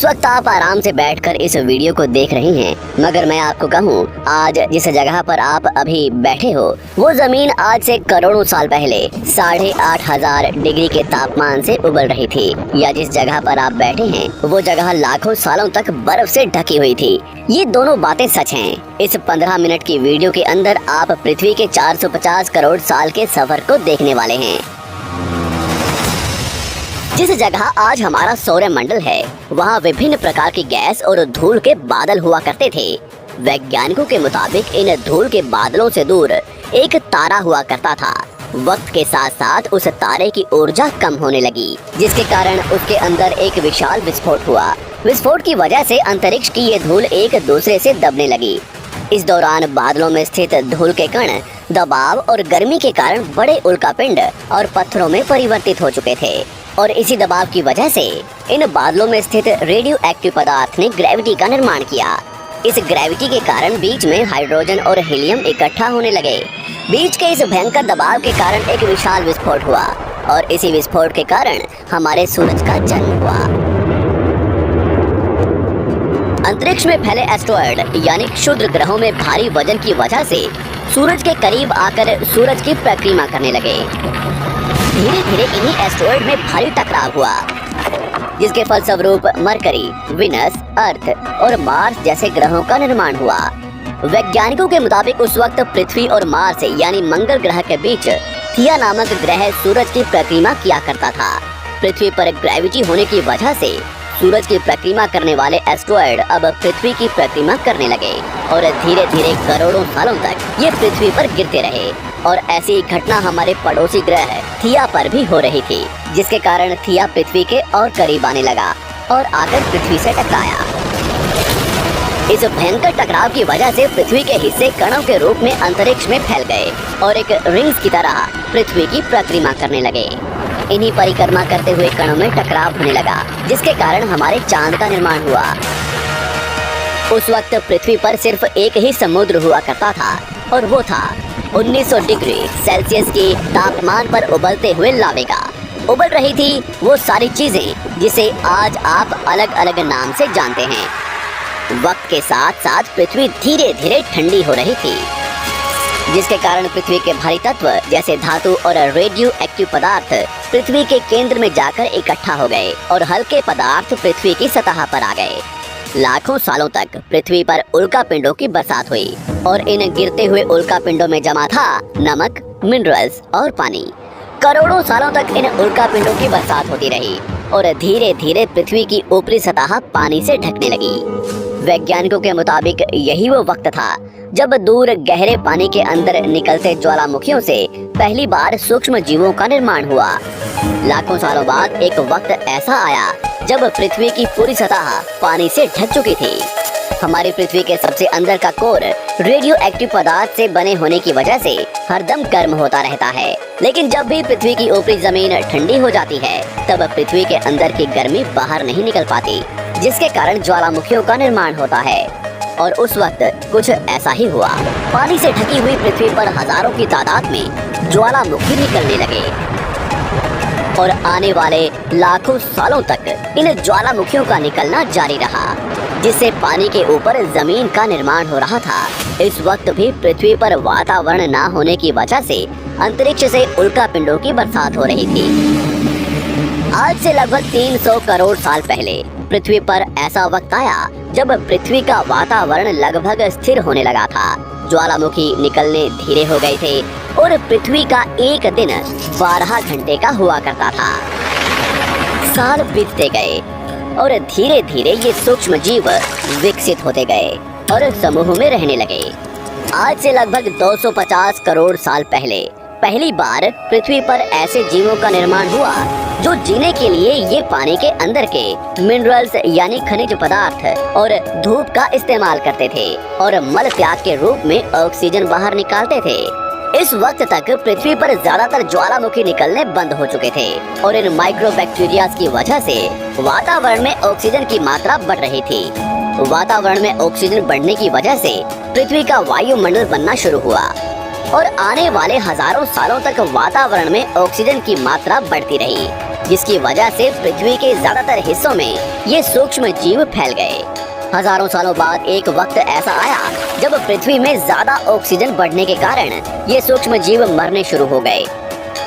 इस वक्त आप आराम से बैठकर इस वीडियो को देख रहे हैं, मगर मैं आपको कहूँ, आज जिस जगह पर आप अभी बैठे हो वो जमीन आज से करोड़ों साल पहले 8,500 डिग्री के तापमान से उबल रही थी, या जिस जगह पर आप बैठे हैं वो जगह लाखों सालों तक बर्फ से ढकी हुई थी। ये दोनों बातें सच हैं। इस 15 मिनट की वीडियो के अंदर आप पृथ्वी के 450 करोड़ साल के सफर को देखने वाले हैं। जिस जगह आज हमारा सौरमंडल है, वहाँ विभिन्न प्रकार की गैस और धूल के बादल हुआ करते थे। वैज्ञानिकों के मुताबिक इन धूल के बादलों से दूर एक तारा हुआ करता था। वक्त के साथ साथ उस तारे की ऊर्जा कम होने लगी, जिसके कारण उसके अंदर एक विशाल विस्फोट हुआ। विस्फोट की वजह से अंतरिक्ष की ये धूल एक दूसरे से दबने लगी। इस दौरान बादलों में स्थित धूल के कण दबाव और गर्मी के कारण बड़े उल्कापिंड और पत्थरों में परिवर्तित हो चुके थे, और इसी दबाव की वजह से इन बादलों में स्थित रेडियो एक्टिव पदार्थ ने ग्रेविटी का निर्माण किया। इस ग्रेविटी के कारण बीच में हाइड्रोजन और हीलियम इकट्ठा होने लगे। बीच के इस भयंकर दबाव के कारण एक विशाल विस्फोट हुआ, और इसी विस्फोट के कारण हमारे सूरज का जन्म हुआ। अंतरिक्ष में फैले एस्टेरॉयड यानी क्षुद्र ग्रहों में भारी वजन की वजह से सूरज के करीब आकर सूरज की परिक्रमा करने लगे। धीरे धीरे इन्हीं एस्टेरॉयड में भारी टकराव हुआ, जिसके फलस्वरूप मरकरी, विनस, अर्थ और मार्स जैसे ग्रहों का निर्माण हुआ। वैज्ञानिकों के मुताबिक उस वक्त पृथ्वी और मार्स यानी मंगल ग्रह के बीच थिया नामक ग्रह सूरज की परिक्रमा किया करता था। पृथ्वी पर ग्रेविटी होने की वजह से सूरज की परिक्रमा करने वाले एस्टेरॉयड अब पृथ्वी की परिक्रमा करने लगे, और धीरे धीरे करोड़ों सालों तक ये पृथ्वी पर गिरते रहे। और ऐसी घटना हमारे पड़ोसी ग्रह थिया पर भी हो रही थी, जिसके कारण थिया पृथ्वी के और करीब आने लगा और आकर पृथ्वी से टकराया। इस भयंकर टकराव की वजह से पृथ्वी के हिस्से कणों के रूप में अंतरिक्ष में फैल गए और एक रिंग्स की तरह पृथ्वी की परिक्रमा करने लगे। इन्हीं परिक्रमा करते हुए कणों में टकराव होने लगा, जिसके कारण हमारे चांद का निर्माण हुआ। उस वक्त पृथ्वी पर सिर्फ एक ही समुद्र हुआ करता था, और वो था 1900 डिग्री सेल्सियस की तापमान पर उबलते हुए लावे का। उबल रही थी वो सारी चीजें जिसे आज आप अलग अलग नाम से जानते हैं। वक्त के साथ साथ पृथ्वी धीरे धीरे ठंडी हो रही थी, जिसके कारण पृथ्वी के भारी तत्व जैसे धातु और रेडियो एक्टिव पदार्थ पृथ्वी के केंद्र में जाकर इकट्ठा हो गए, और हल्के पदार्थ पृथ्वी की सतह पर आ गए। लाखों सालों तक पृथ्वी पर उल्कापिंडों की बरसात हुई, और इन गिरते हुए उल्कापिंडों में जमा था नमक, मिनरल्स और पानी। करोड़ों सालों तक इन उल्कापिंडों की बरसात होती रही, और धीरे धीरे पृथ्वी की ऊपरी सतह पानी से ढकने लगी। वैज्ञानिकों के मुताबिक यही वो वक्त था जब दूर गहरे पानी के अंदर निकलते ज्वालामुखियों से पहली बार सूक्ष्म जीवों का निर्माण हुआ। लाखों सालों बाद एक वक्त ऐसा आया जब पृथ्वी की पूरी सतह पानी से ढक चुकी थी। हमारी पृथ्वी के सबसे अंदर का कोर रेडियो एक्टिव पदार्थ से बने होने की वजह से हरदम गर्म होता रहता है, लेकिन जब भी पृथ्वी की ऊपरी जमीन ठंडी हो जाती है, तब पृथ्वी के अंदर की गर्मी बाहर नहीं निकल पाती, जिसके कारण ज्वालामुखियों का निर्माण होता है। और उस वक्त कुछ ऐसा ही हुआ। पानी से ढकी हुई पृथ्वी पर हजारों की तादाद में ज्वालामुखी निकलने लगे, और आने वाले लाखों सालों तक इन ज्वालामुखियों का निकलना जारी रहा, जिससे पानी के ऊपर जमीन का निर्माण हो रहा था। इस वक्त भी पृथ्वी पर वातावरण न होने की वजह से अंतरिक्ष से उल्कापिंडों की बरसात हो रही थी। आज से लगभग 300 करोड़ साल पहले पृथ्वी पर ऐसा वक्त आया जब पृथ्वी का वातावरण लगभग स्थिर होने लगा था। ज्वालामुखी निकलने धीरे हो गए थे, और पृथ्वी का एक दिन 12 घंटे का हुआ करता था। साल बीतते गए, और धीरे धीरे ये सूक्ष्म जीव विकसित होते गए और समूह में रहने लगे। आज से लगभग 250 करोड़ साल पहले पहली बार पृथ्वी पर ऐसे जीवों का निर्माण हुआ जो जीने के लिए ये पानी के अंदर के मिनरल्स यानी खनिज पदार्थ और धूप का इस्तेमाल करते थे, और मल त्याग के रूप में ऑक्सीजन बाहर निकालते थे। इस वक्त तक पृथ्वी पर ज्यादातर ज्वालामुखी निकलने बंद हो चुके थे, और इन माइक्रोबैक्टीरिया की वजह से वातावरण में ऑक्सीजन की मात्रा बढ़ रही थी। वातावरण में ऑक्सीजन बढ़ने की वजह से पृथ्वी का वायुमंडल बनना शुरू हुआ, और आने वाले हजारों सालों तक वातावरण में ऑक्सीजन की मात्रा बढ़ती रही। जिसकी वजह से पृथ्वी के ज्यादातर हिस्सों में ये सूक्ष्म जीव फैल गए। हजारों सालों बाद एक वक्त ऐसा आया जब पृथ्वी में ज्यादा ऑक्सीजन बढ़ने के कारण ये सूक्ष्म जीव मरने शुरू हो गए।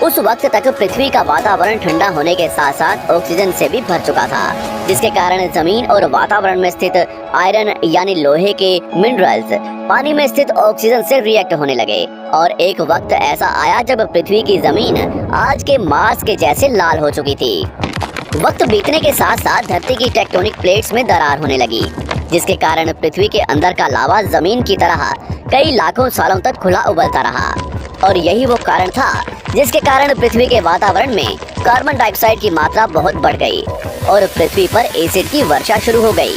उस वक्त तक पृथ्वी का वातावरण ठंडा होने के साथ साथ ऑक्सीजन से भी भर चुका था, जिसके कारण जमीन और वातावरण में स्थित आयरन यानी लोहे के मिनरल्स पानी में स्थित ऑक्सीजन से रिएक्ट होने लगे। और एक वक्त ऐसा आया जब पृथ्वी की जमीन आज के मार्स के जैसे लाल हो चुकी थी। वक्त बीतने के साथ साथ धरती की टेक्टोनिक प्लेट्स में दरार होने लगी, जिसके कारण पृथ्वी के अंदर का लावा जमीन की तरह कई लाखों सालों तक खुला उबलता रहा। और यही वो कारण था जिसके कारण पृथ्वी के वातावरण में कार्बन डाइऑक्साइड की मात्रा बहुत बढ़ गई और पृथ्वी पर एसिड की वर्षा शुरू हो गई।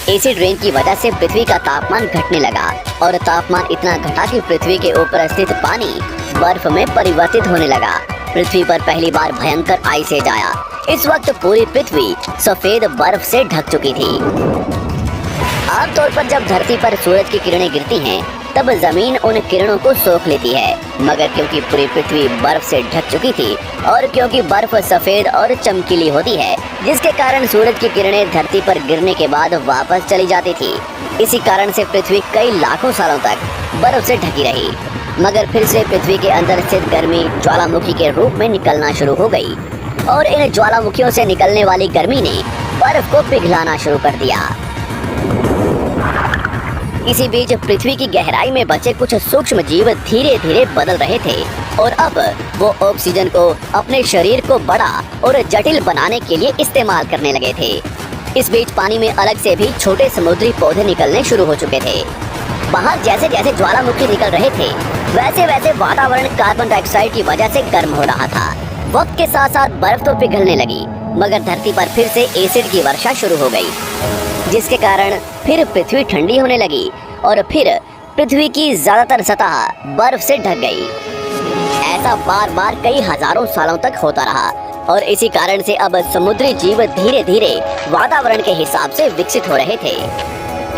एसिड रेन की वजह से पृथ्वी का तापमान घटने लगा और तापमान इतना घटा कि पृथ्वी के ऊपर स्थित पानी बर्फ में परिवर्तित होने लगा। पृथ्वी पर पहली बार भयंकर आइस एज आया। इस वक्त पूरी पृथ्वी सफेद बर्फ से ढक चुकी थी। आमतौर पर जब धरती पर सूरज की किरणें गिरती हैं, तब जमीन उन किरणों को सोख लेती है, मगर क्योंकि पूरी पृथ्वी बर्फ से ढक चुकी थी और क्योंकि बर्फ सफेद और चमकीली होती है, जिसके कारण सूरज की किरणें धरती पर गिरने के बाद वापस चली जाती थी। इसी कारण से पृथ्वी कई लाखों सालों तक बर्फ से ढकी रही, मगर फिर से पृथ्वी के अंदर स्थित गर्मी ज्वालामुखी के रूप में निकलना शुरू हो गई और इन ज्वालामुखियों से निकलने वाली गर्मी ने बर्फ को पिघलाना शुरू कर दिया। इसी बीच पृथ्वी की गहराई में बचे कुछ सूक्ष्म जीव धीरे धीरे बदल रहे थे और अब वो ऑक्सीजन को अपने शरीर को बड़ा और जटिल बनाने के लिए इस्तेमाल करने लगे थे। इस बीच पानी में अलग से भी छोटे समुद्री पौधे निकलने शुरू हो चुके थे। बाहर जैसे जैसे ज्वालामुखी निकल रहे थे, वैसे वैसे वातावरण कार्बन डाइऑक्साइड की वजह से गर्म हो रहा था। वक्त के साथ साथ बर्फ तो पिघलने लगी, मगर धरती पर फिर से एसिड की वर्षा शुरू हो गई, जिसके कारण फिर पृथ्वी ठंडी होने लगी और फिर पृथ्वी की ज्यादातर सतह बर्फ से ढक गई। ऐसा बार बार कई हजारों सालों तक होता रहा और इसी कारण से अब समुद्री जीव धीरे धीरे वातावरण के हिसाब से विकसित हो रहे थे।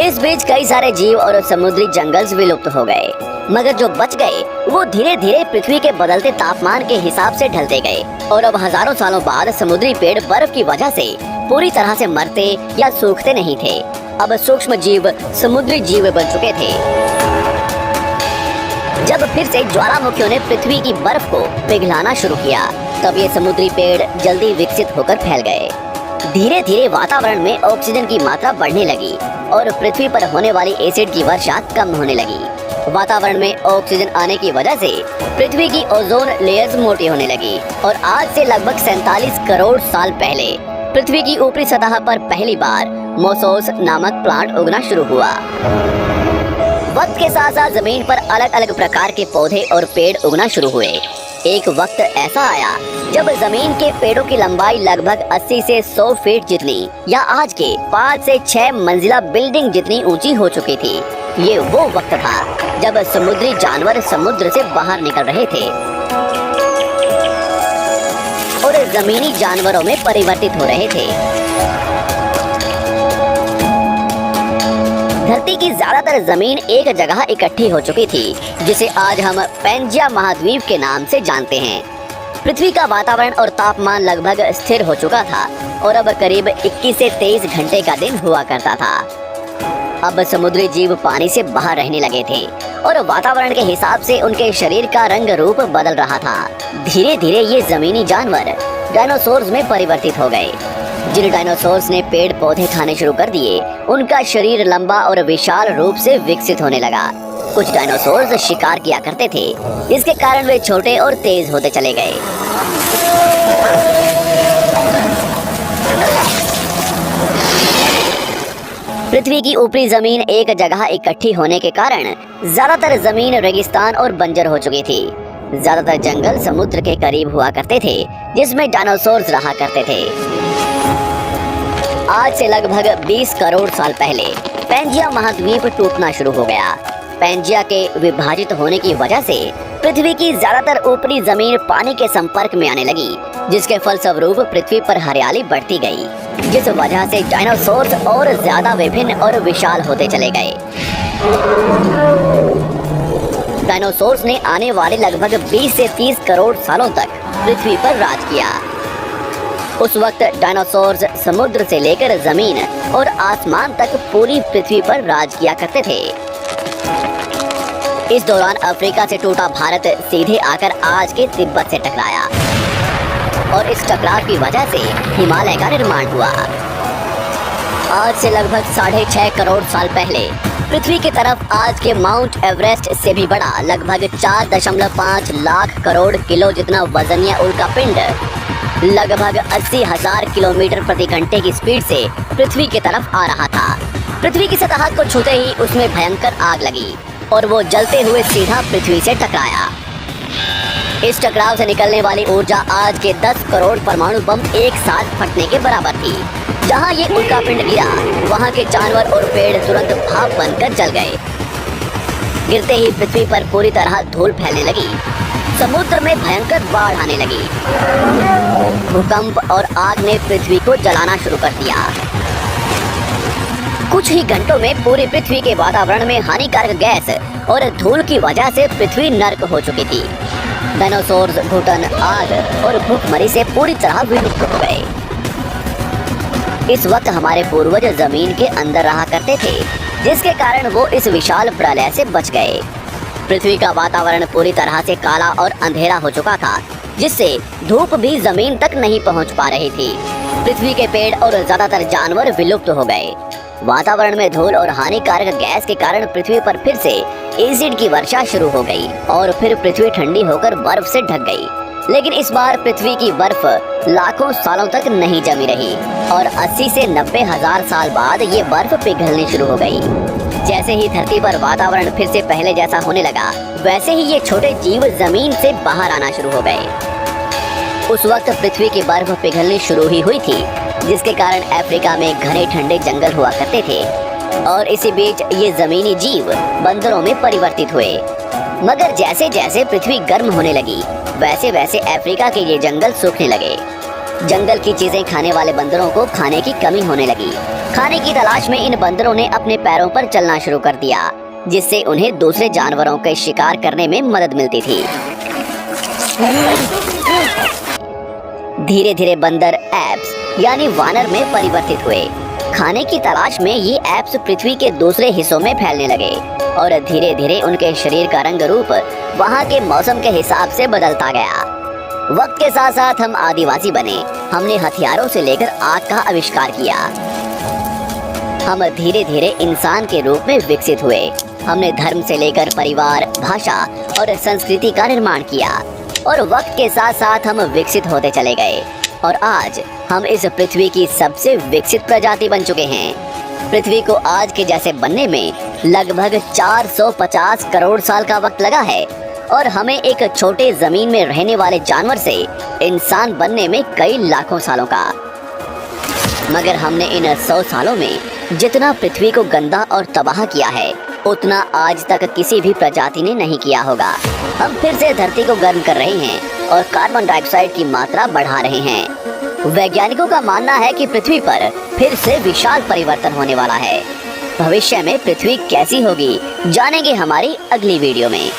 इस बीच कई सारे जीव और समुद्री जंगल विलुप्त हो गए, मगर जो बच गए वो धीरे धीरे पृथ्वी के बदलते तापमान के हिसाब से ढलते गए और अब हजारों सालों बाद समुद्री पेड़ बर्फ की वजह से पूरी तरह से मरते या सूखते नहीं थे। अब सूक्ष्म जीव समुद्री जीव बन चुके थे। जब फिर से ज्वालामुखियों ने पृथ्वी की बर्फ को पिघलाना शुरू किया, तब ये समुद्री पेड़ जल्दी विकसित होकर फैल गए। धीरे धीरे वातावरण में ऑक्सीजन की मात्रा बढ़ने लगी और पृथ्वी पर होने वाली एसिड की वर्षा कम होने लगी। वातावरण में ऑक्सीजन आने की वजह से पृथ्वी की ओजोन लेयर्स मोटी होने लगी और आज से लगभग 47 करोड़ साल पहले पृथ्वी की ऊपरी सतह पर पहली बार मोसोस नामक प्लांट उगना शुरू हुआ। वक्त के साथ साथ जमीन पर अलग अलग प्रकार के पौधे और पेड़ उगना शुरू हुए। एक वक्त ऐसा आया जब जमीन के पेड़ों की लंबाई लगभग 80 से 100 फीट जितनी या आज के 5 से 6 मंजिला बिल्डिंग जितनी ऊंची हो चुकी थी। ये वो वक्त था जब समुद्री जानवर समुद्र से बाहर निकल रहे थे और जमीनी जानवरों में परिवर्तित हो रहे थे। धरती की ज्यादातर जमीन एक जगह इकट्ठी हो चुकी थी, जिसे आज हम पैंजिया महाद्वीप के नाम से जानते हैं। पृथ्वी का वातावरण और तापमान लगभग स्थिर हो चुका था और अब करीब 21 से 23 घंटे का दिन हुआ करता था। अब समुद्री जीव पानी से बाहर रहने लगे थे और वातावरण के हिसाब से उनके शरीर का रंग रूप बदल रहा था। धीरे धीरे ये जमीनी जानवर डायनासोर्स में परिवर्तित हो गए। जिन डायनासोर्स ने पेड़ पौधे खाने शुरू कर दिए, उनका शरीर लंबा और विशाल रूप से विकसित होने लगा। कुछ डायनासोर्स शिकार किया करते थे, जिसके कारण वे छोटे और तेज होते चले गए। पृथ्वी की ऊपरी जमीन एक जगह इकट्ठी होने के कारण ज्यादातर जमीन रेगिस्तान और बंजर हो चुकी थी। ज्यादातर जंगल समुद्र के करीब हुआ करते थे, जिसमें डायनासोर्स रहा करते थे। आज से लगभग 20 करोड़ साल पहले पैंजिया महाद्वीप टूटना शुरू हो गया। पैंजिया के विभाजित होने की वजह से पृथ्वी की ज्यादातर ऊपरी जमीन पानी के संपर्क में आने लगी, जिसके फलस्वरूप पृथ्वी पर हरियाली बढ़ती गई, जिस वजह से डायनासोर्स और ज्यादा विभिन्न और विशाल होते चले गए। डायनासोर्स ने आने वाले लगभग 20 से 30 करोड़ सालों तक पृथ्वी पर राज किया। उस वक्त डायनासोर्स समुद्र से लेकर जमीन और आसमान तक पूरी पृथ्वी पर राज किया करते थे। इस दौरान अफ्रीका से टूटा भारत सीधे आकर आज के तिब्बत से टकराया और इस टकराव की वजह से हिमालय का निर्माण हुआ। आज से लगभग 6.5 करोड़ साल पहले पृथ्वी की तरफ आज के माउंट एवरेस्ट से भी बड़ा लगभग 4.5 लाख करोड़ किलो जितना वजनिया उल्का पिंड लगभग 80,000 किलोमीटर प्रति घंटे की स्पीड से पृथ्वी की तरफ आ रहा था। पृथ्वी की सतह को छूते ही उसमें भयंकर आग लगी और वो जलते हुए सीधा पृथ्वी से टकराया। इस टकराव से निकलने वाली ऊर्जा आज के 10 करोड़ परमाणु बम एक साथ फटने के बराबर थी। जहां ये उल्का पिंड गिरा वहां के जानवर और पेड़ तुरंत भाप बनकर जल गए। गिरते ही पृथ्वी पर पूरी तरह धूल फैलने लगी। समुद्र में भयंकर बाढ़ आने लगी। भूकंप और आग ने पृथ्वी को जलाना शुरू कर दिया। कुछ ही घंटों में पूरी पृथ्वी के वातावरण में हानिकारक गैस और धूल की वजह से पृथ्वी नर्क हो चुकी थी। डायनासोर्स, घुटन, आग और भूखमरी से पूरी तरह विलुप्त हो गए। इस वक्त हमारे पूर्वज जमीन के अंदर रहा करते थे, जिसके कारण वो इस विशाल प्रलय से बच गए। पृथ्वी का वातावरण पूरी तरह से काला और अंधेरा हो चुका था, जिससे धूप भी जमीन तक नहीं पहुंच पा रही थी। पृथ्वी के पेड़ और ज्यादातर जानवर विलुप्त हो गए। वातावरण में धूल और हानिकारक गैस के कारण पृथ्वी पर फिर से एसिड की वर्षा शुरू हो गई और फिर पृथ्वी ठंडी होकर बर्फ से ढक गई। लेकिन इस बार पृथ्वी की बर्फ लाखों सालों तक नहीं जमी रही और 80 से 90 हजार साल बाद ये बर्फ पिघलनी शुरू हो गई। जैसे ही धरती पर वातावरण फिर से पहले जैसा होने लगा, वैसे ही ये छोटे जीव जमीन से बाहर आना शुरू हो गए। उस वक्त पृथ्वी की बर्फ पिघलनी शुरू ही हुई थी, जिसके कारण अफ्रीका में घने ठंडे जंगल हुआ करते थे और इसी बीच ये जमीनी जीव बंदरों में परिवर्तित हुए। मगर जैसे जैसे पृथ्वी गर्म होने लगी, वैसे वैसे अफ्रीका के ये जंगल सूखने लगे। जंगल की चीजें खाने वाले बंदरों को खाने की कमी होने लगी। खाने की तलाश में इन बंदरों ने अपने पैरों पर चलना शुरू कर दिया, जिससे उन्हें दूसरे जानवरों के शिकार करने में मदद मिलती थी। धीरे धीरे बंदर एप्स यानी वानर में परिवर्तित हुए। खाने की तलाश में ये एप्स पृथ्वी के दूसरे हिस्सों में फैलने लगे और धीरे धीरे उनके शरीर का रंग रूप वहाँ के मौसम के हिसाब से बदलता गया। वक्त के साथ साथ हम आदिवासी बने। हमने हथियारों से लेकर आग का आविष्कार किया। हम धीरे धीरे इंसान के रूप में विकसित हुए। हमने धर्म से लेकर परिवार, भाषा और संस्कृति का निर्माण किया और वक्त के साथ साथ हम विकसित होते चले गए और आज हम इस पृथ्वी की सबसे विकसित प्रजाति बन चुके हैं। पृथ्वी को आज के जैसे बनने में लगभग 450 करोड़ साल का वक्त लगा है और हमें एक छोटे जमीन में रहने वाले जानवर से इंसान बनने में कई लाखों सालों का। मगर हमने इन 100 सालों में जितना पृथ्वी को गंदा और तबाह किया है, उतना आज तक किसी भी प्रजाति ने नहीं किया होगा। हम फिर से धरती को गर्म कर रहे हैं और कार्बन डाइऑक्साइड की मात्रा बढ़ा रहे हैं। वैज्ञानिकों का मानना है कि पृथ्वी पर फिर से विशाल परिवर्तन होने वाला है। भविष्य में पृथ्वी कैसी होगी, जानेंगे हमारी अगली वीडियो में।